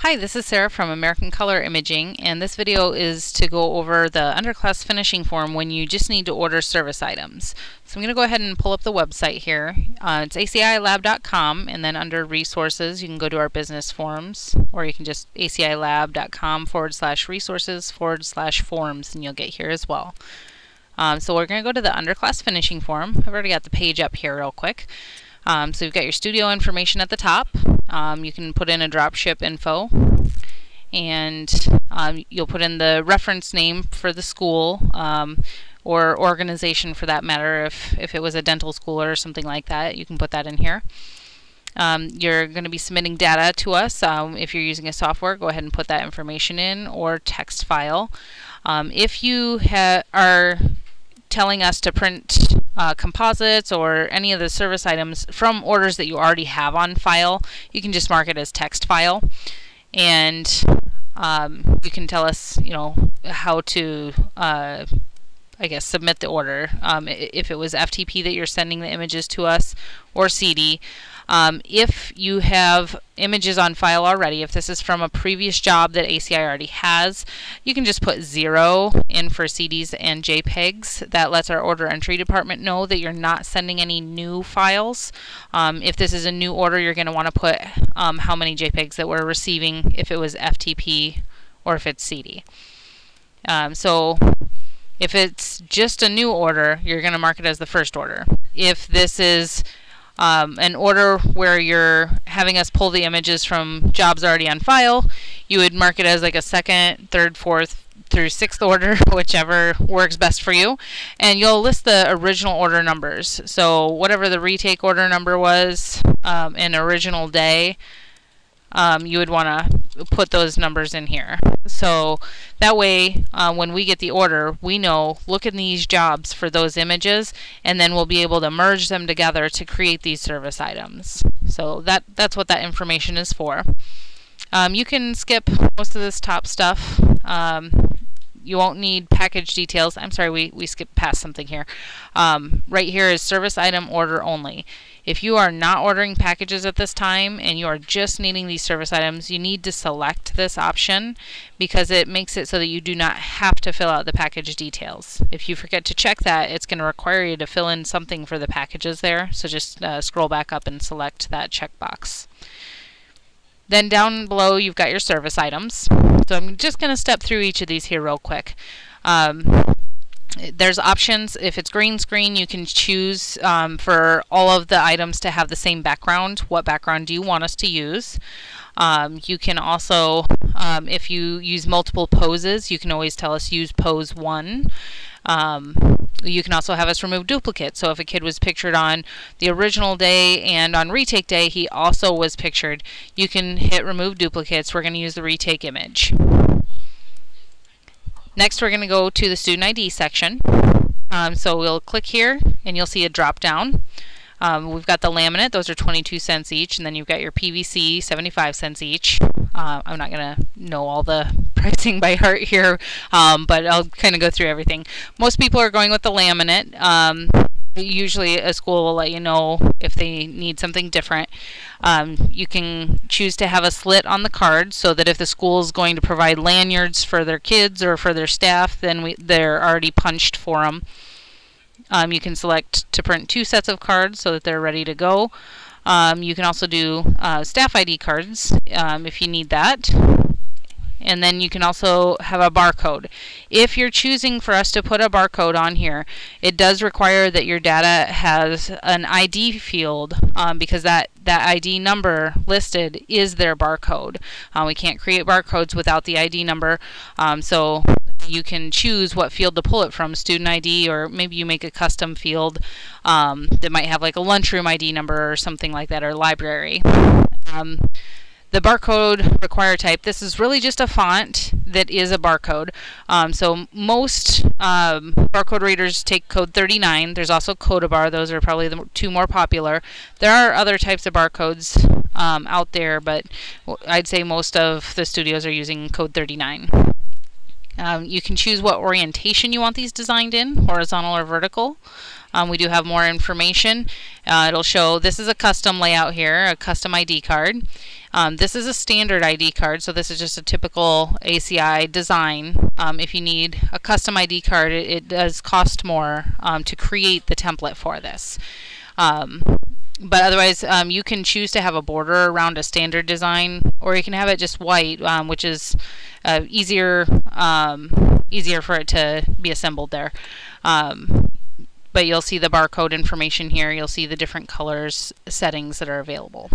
Hi, this is Sarah from American Color Imaging, and this video is to go over the underclass finishing form when you just need to order service items. So I'm going to go ahead and pull up the website here. It's acilab.com, and then under resources you can go to our business forms, or you can just acilab.com/resources/forms, and you'll get here as well. So we're going to go to the underclass finishing form. I've already got the page up here real quick. So you've got your studio information at the top. You can put in a dropship info, and you'll put in the reference name for the school or organization for that matter. If it was a dental school or something like that, you can put that in here. You're going to be submitting data to us. If you're using a software, go ahead and put that information in, or text file. If you are telling us to print composites or any of the service items from orders that you already have on file, you can just mark it as text file, and you can tell us, how to I guess submit the order. If it was FTP that you're sending the images to us, or CD. If you have images on file already, if this is from a previous job that ACI already has, you can just put 0 in for CDs and JPEGs. That lets our order entry department know that you're not sending any new files. If this is a new order, you're going to want to put how many JPEGs that we're receiving, if it was FTP or if it's CD. So if it's just a new order, you're going to mark it as the first order. If this is an order where you're having us pull the images from jobs already on file, you would mark it as like a second, third, fourth through sixth order, whichever works best for you. And you'll list the original order numbers. So whatever the retake order number was, in original day, you would want to put those numbers in here. So that way, when we get the order, we know, look in these jobs for those images, and then we'll be able to merge them together to create these service items. So that's what that information is for. You can skip most of this top stuff. You won't need package details. I'm sorry, we skipped past something here. Right here is service item order only. If you are not ordering packages at this time and you are just needing these service items, you need to select this option, because it makes it so that you do not have to fill out the package details. If you forget to check that, it's going to require you to fill in something for the packages there. So just scroll back up and select that checkbox. Then down below, you've got your service items. So I'm just going to step through each of these here real quick. There's options. If it's green screen, you can choose for all of the items to have the same background. What background do you want us to use? You can also, if you use multiple poses, you can always tell us use pose 1. You can also have us remove duplicates. So if a kid was pictured on the original day and on retake day he also was pictured, you can hit remove duplicates. We're going to use the retake image. Next, we're going to go to the student ID section. So we'll click here and you'll see a drop down. We've got the laminate, those are 22 cents each, and then you've got your PVC, 75 cents each. I'm not going to know all the pricing by heart here, but I'll kind of go through everything. Most people are going with the laminate. Usually a school will let you know if they need something different. You can choose to have a slit on the card so that if the school is going to provide lanyards for their kids or for their staff, then they're already punched for them. You can select to print 2 sets of cards so that they're ready to go. You can also do staff ID cards if you need that. And then you can also have a barcode. If you're choosing for us to put a barcode on here, it does require that your data has an ID field, because that ID number listed is their barcode. We can't create barcodes without the ID number, so you can choose what field to pull it from, student ID, or maybe you make a custom field that might have like a lunchroom ID number or something like that, or library. The barcode require type, this is really just a font that is a barcode. So most barcode readers take code 39. There's also Codabar. Those are probably the 2 more popular. There are other types of barcodes out there, but I'd say most of the studios are using code 39. You can choose what orientation you want these designed in, horizontal or vertical. We do have more information. It'll show, this is a custom layout here, a custom ID card. This is a standard ID card, so this is just a typical ACI design. If you need a custom ID card, it does cost more to create the template for this. But otherwise, you can choose to have a border around a standard design, or you can have it just white, which is easier for it to be assembled there. But you'll see the barcode information here. You'll see the different colors settings that are available.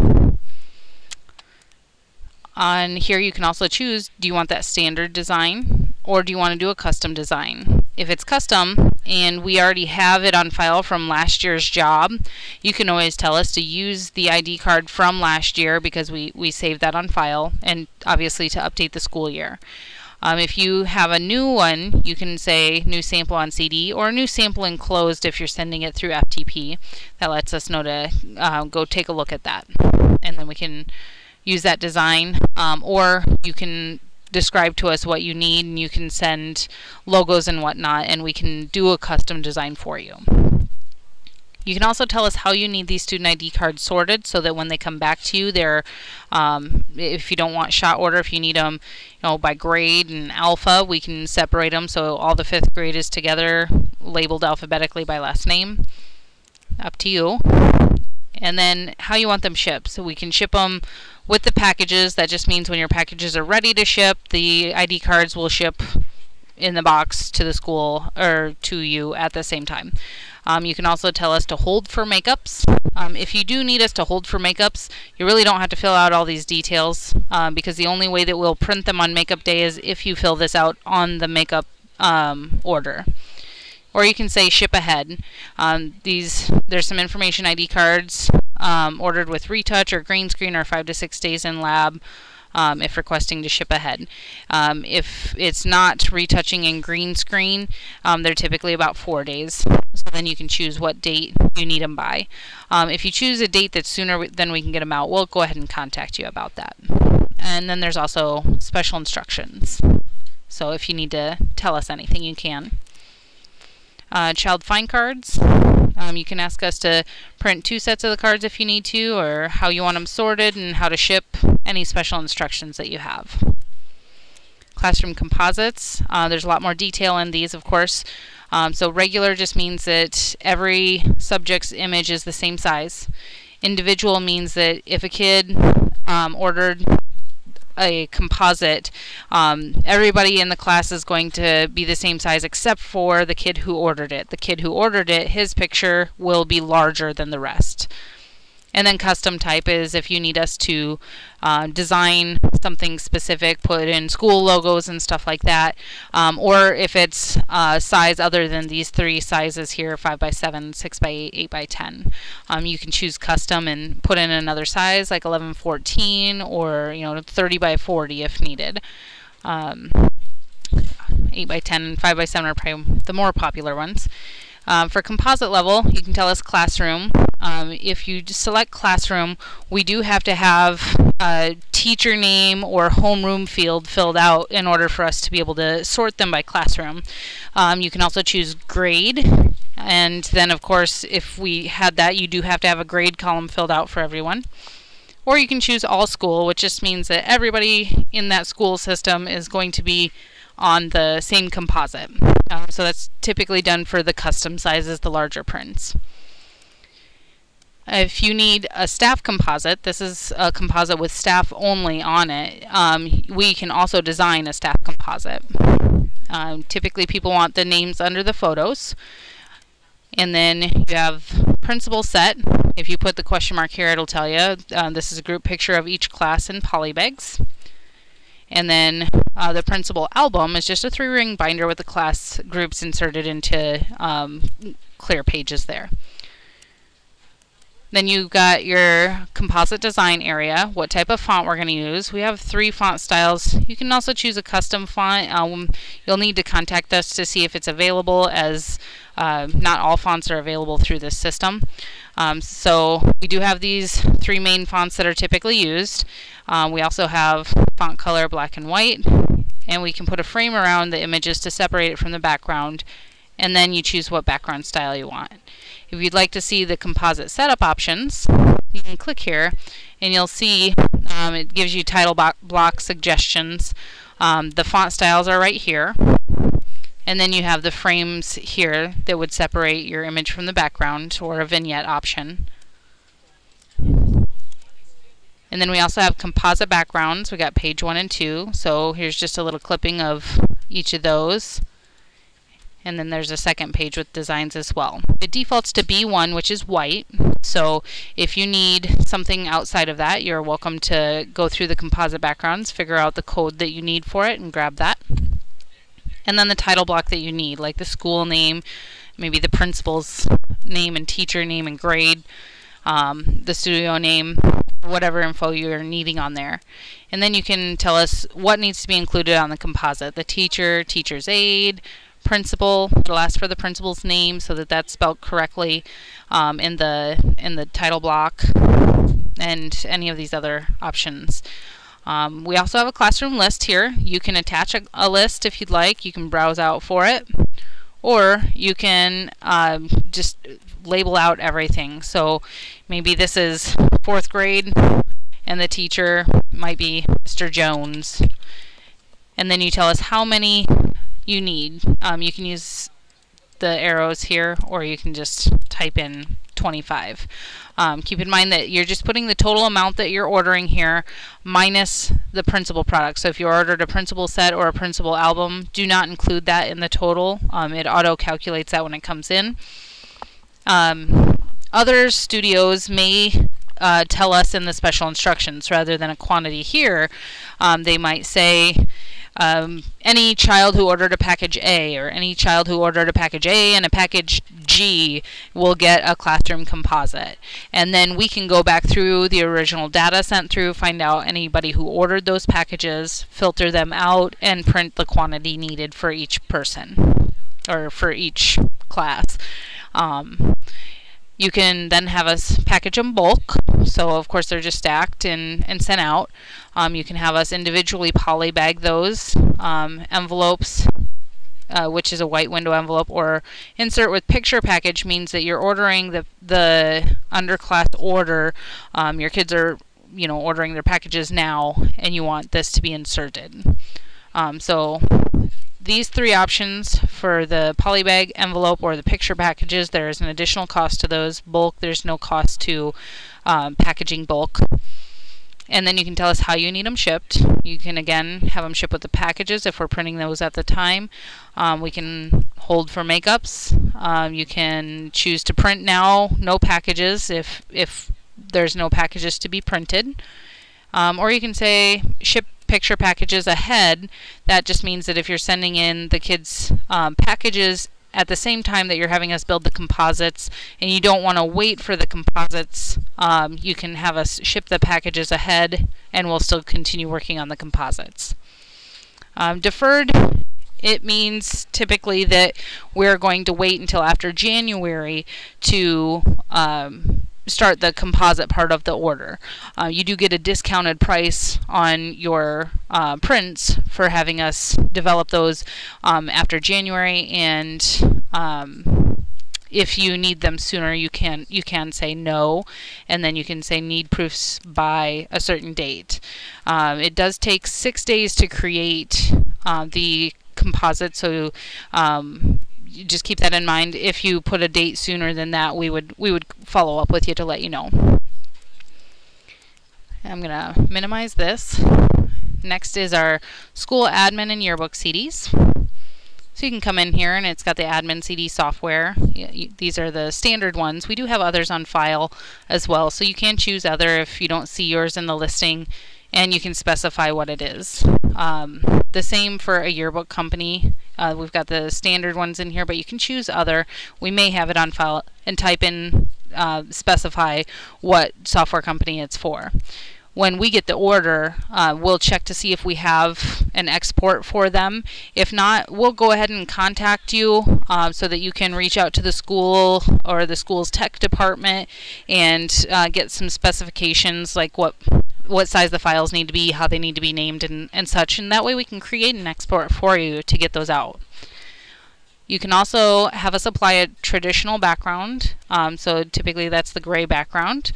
On here you can also choose, do you want that standard design or do you want to do a custom design? If it's custom and we already have it on file from last year's job, you can always tell us to use the ID card from last year because we saved that on file, and obviously to update the school year. If you have a new one, you can say new sample on CD or new sample enclosed if you're sending it through FTP. That lets us know to go take a look at that, and then we can use that design, or you can describe to us what you need and you can send logos and whatnot, and we can do a custom design for you. You can also tell us how you need these student ID cards sorted so that when they come back to you, they're, if you don't want shot order, if you need them by grade and alpha, we can separate them so all the 5th grade is together, labeled alphabetically by last name. Up to you. And then how you want them shipped. So we can ship them with the packages. That just means when your packages are ready to ship, the ID cards will ship in the box to the school or to you at the same time. You can also tell us to hold for makeups. If you do need us to hold for makeups, you really don't have to fill out all these details because the only way that we'll print them on makeup day is if you fill this out on the makeup order. Or you can say ship ahead. There's some information ID cards ordered with retouch or green screen or 5 to 6 days in lab if requesting to ship ahead. If it's not retouching in green screen, they're typically about 4 days. So then you can choose what date you need them by. If you choose a date that's sooner than we can get them out, we'll go ahead and contact you about that. And then there's also special instructions. So if you need to tell us anything, you can. Child find cards. You can ask us to print 2 sets of the cards if you need to, or how you want them sorted and how to ship, any special instructions that you have. Classroom composites. There's a lot more detail in these, of course. So regular just means that every subject's image is the same size. Individual means that if a kid ordered a composite, everybody in the class is going to be the same size except for the kid who ordered it. The kid who ordered it, his picture will be larger than the rest. And then custom type is if you need us to design something specific, put in school logos and stuff like that, or if it's size other than these 3 sizes here, 5x7, 6x8, 8x10. You can choose custom and put in another size like 11x14 or 30x40 if needed. 8x10 and 5x7 are probably the more popular ones. For composite level, you can tell us classroom. If you select classroom, we do have to have a teacher name or homeroom field filled out in order for us to be able to sort them by classroom. You can also choose grade, and then of course if we had that, you do have to have a grade column filled out for everyone. Or you can choose all school, which just means that everybody in that school system is going to be on the same composite. So that's typically done for the custom sizes, the larger prints. If you need a staff composite, this is a composite with staff only on it. We can also design a staff composite. Typically people want the names under the photos. And then you have principal set. If you put the question mark here, it'll tell you this is a group picture of each class in polybags. And then the principal album is just a 3-ring binder with the class groups inserted into clear pages there. Then you've got your composite design area, what type of font we're going to use. We have 3 font styles. You can also choose a custom font. You'll need to contact us to see if it's available, as not all fonts are available through this system. So we do have these 3 main fonts that are typically used. We also have font color black and white, and we can put a frame around the images to separate it from the background, and then you choose what background style you want. If you'd like to see the composite setup options, you can click here and you'll see it gives you title block suggestions. The font styles are right here. And then you have the frames here that would separate your image from the background, or a vignette option. And then we also have composite backgrounds. We got page 1 and 2. So here's just a little clipping of each of those. And then there's a second page with designs as well. It defaults to B1, which is white. So if you need something outside of that, you're welcome to go through the composite backgrounds, figure out the code that you need for it, and grab that. And then the title block that you need, like the school name, maybe the principal's name and teacher name and grade, the studio name, whatever info you're needing on there. And then you can tell us what needs to be included on the composite. The teacher, teacher's aide, principal. It'll ask for the principal's name so that that's spelled correctly in the title block, and any of these other options. We also have a classroom list here. You can attach a list if you'd like. You can browse out for it, or you can just label out everything. So maybe this is 4th grade and the teacher might be Mr. Jones. And then you tell us how many you need. You can use the arrows here, or you can just type in 25. Keep in mind that you're just putting the total amount that you're ordering here minus the principal product. So if you ordered a principal set or a principal album, do not include that in the total. It auto calculates that when it comes in. Other studios may tell us in the special instructions, rather than a quantity here, they might say any child who ordered a package A, or any child who ordered a package A and a package G will get a classroom composite. And then we can go back through the original data sent through, find out anybody who ordered those packages, filter them out, and print the quantity needed for each person, or for each class. You can then have us package them bulk, so of course they're just stacked and sent out. You can have us individually polybag those envelopes, which is a white window envelope, or insert with picture package means that you're ordering the underclass order. Your kids are ordering their packages now, and you want this to be inserted. So these 3 options for the polybag, envelope, or the picture packages, there is an additional cost to those. Bulk, there's no cost to packaging bulk. And then you can tell us how you need them shipped. You can again have them shipped with the packages if we're printing those at the time. We can hold for makeups. You can choose to print now, no packages, if there's no packages to be printed. Or you can say ship picture packages ahead. That just means that if you're sending in the kids packages at the same time that you're having us build the composites, and you don't want to wait for the composites, you can have us ship the packages ahead, and we'll still continue working on the composites. Deferred, it means typically that we're going to wait until after January to start the composite part of the order. You do get a discounted price on your prints for having us develop those after January, and if you need them sooner, you can say no, and then you can say need proofs by a certain date. It does take 6 days to create the composite, so just keep that in mind. If you put a date sooner than that, we would follow up with you to let you know. I'm gonna minimize this. Next is our school admin and yearbook CDs. So you can come in here, and it's got the admin CD software. These are the standard ones. We do have others on file as well, so you can choose other if you don't see yours in the listing, and you can specify what it is. The same for a yearbook company. We've got the standard ones in here, but you can choose other. We may have it on file, and type in, specify what software company it's for. When we get the order, we'll check to see if we have an export for them. If not, we'll go ahead and contact you so that you can reach out to the school or the school's tech department and get some specifications, like what size the files need to be, how they need to be named, and such. And that way we can create an export for you to get those out. You can also have us apply a traditional background. So typically that's the gray background.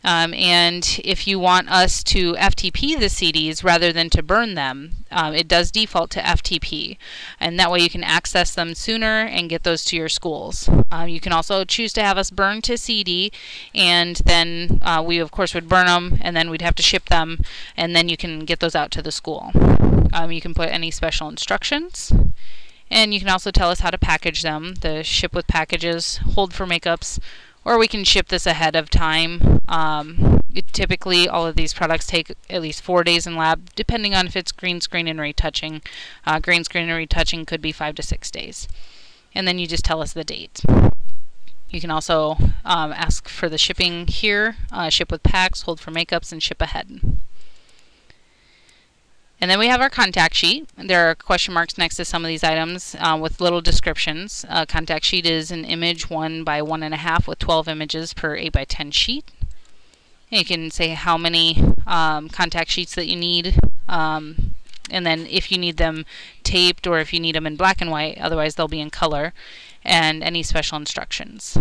And if you want us to FTP the CDs rather than to burn them, it does default to FTP. And that way you can access them sooner and get those to your schools. You can also choose to have us burn to CD, and then we of course would burn them, and then we'd have to ship them, and then you can get those out to the school. You can put any special instructions. And you can also tell us how to package them, the ship with packages, hold for makeups, or we can ship this ahead of time. Typically, all of these products take at least 4 days in lab, depending on if it's green screen and retouching. Green screen and retouching could be 5 to 6 days. And then you just tell us the date. You can also ask for the shipping here, ship with packs, hold for makeups, and ship ahead. And then we have our contact sheet. There are question marks next to some of these items with little descriptions. Contact sheet is an image 1 by 1.5 with 12 images per 8 by 10 sheet. And you can say how many contact sheets that you need, and then if you need them taped or if you need them in black and white, otherwise they'll be in color, and any special instructions.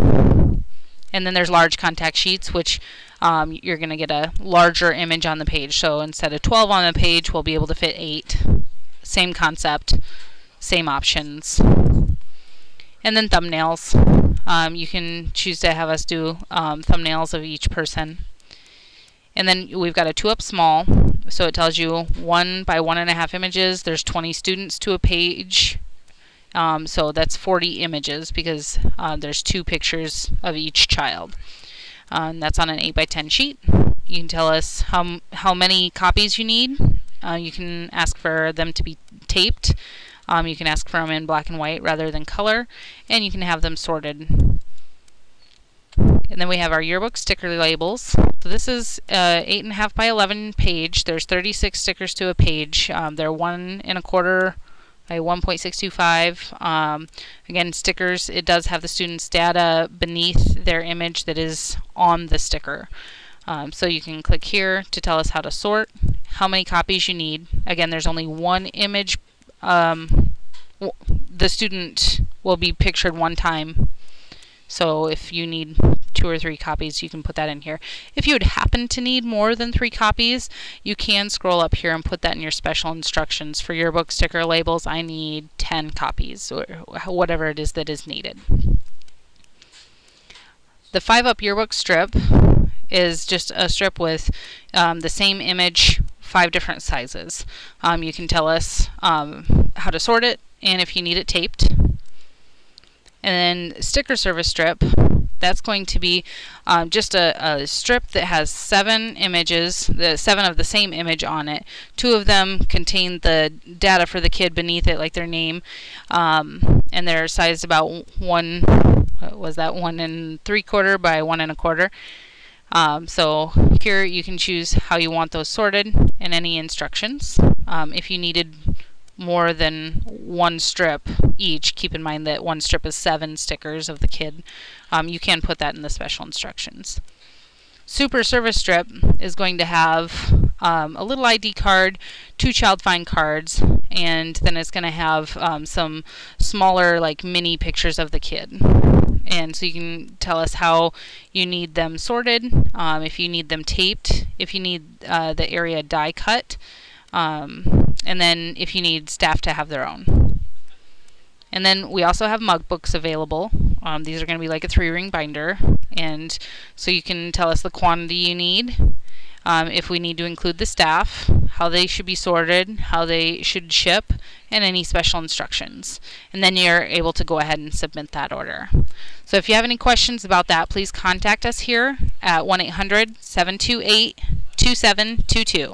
And then there's large contact sheets, which you're going to get a larger image on the page. So instead of 12 on the page, we'll be able to fit 8. Same concept, same options. And then thumbnails. You can choose to have us do thumbnails of each person. And then we've got a 2-up small, so it tells you 1 by 1.5 images. There's 20 students to a page. So that's 40 images because there's 2 pictures of each child. That's on an 8 by 10 sheet. You can tell us how many copies you need. You can ask for them to be taped. You can ask for them in black and white rather than color, and you can have them sorted. And then we have our yearbook sticker labels. So this is 8.5 by 11 page. There's 36 stickers to a page. They're 1 1/4 by 1.625. Again, stickers, it does have the student's data beneath their image that is on the sticker. So you can click here to tell us how to sort, how many copies you need. Again, there's only 1 image. The student will be pictured 1 time. So if you need 2 or 3 copies, you can put that in here. If you would happen to need more than 3 copies, you can scroll up here and put that in your special instructions. For yearbook sticker labels, I need 10 copies, or whatever it is that is needed. The 5-up yearbook strip is just a strip with the same image, 5 different sizes. You can tell us how to sort it and if you need it taped. And then sticker service strip, that's going to be just a strip that has 7 images, 7 of the same image on it. 2 of them contain the data for the kid beneath it, like their name, and they're sized about 1 3/4 by 1 1/4. So here you can choose how you want those sorted and any instructions. If you needed more than 1 strip each, keep in mind that 1 strip is 7 stickers of the kid. You can put that in the special instructions. Super service strip is going to have a little ID card, 2 child find cards, and then it's going to have some smaller, like, mini pictures of the kid. And so you can tell us how you need them sorted, if you need them taped, if you need the area die cut, and then if you need staff to have their own. And then we also have mug books available. These are going to be like a 3-ring binder, and so you can tell us the quantity you need, if we need to include the staff, how they should be sorted, how they should ship, and any special instructions. And then you're able to go ahead and submit that order. So if you have any questions about that, please contact us here at 1-800-728-2722.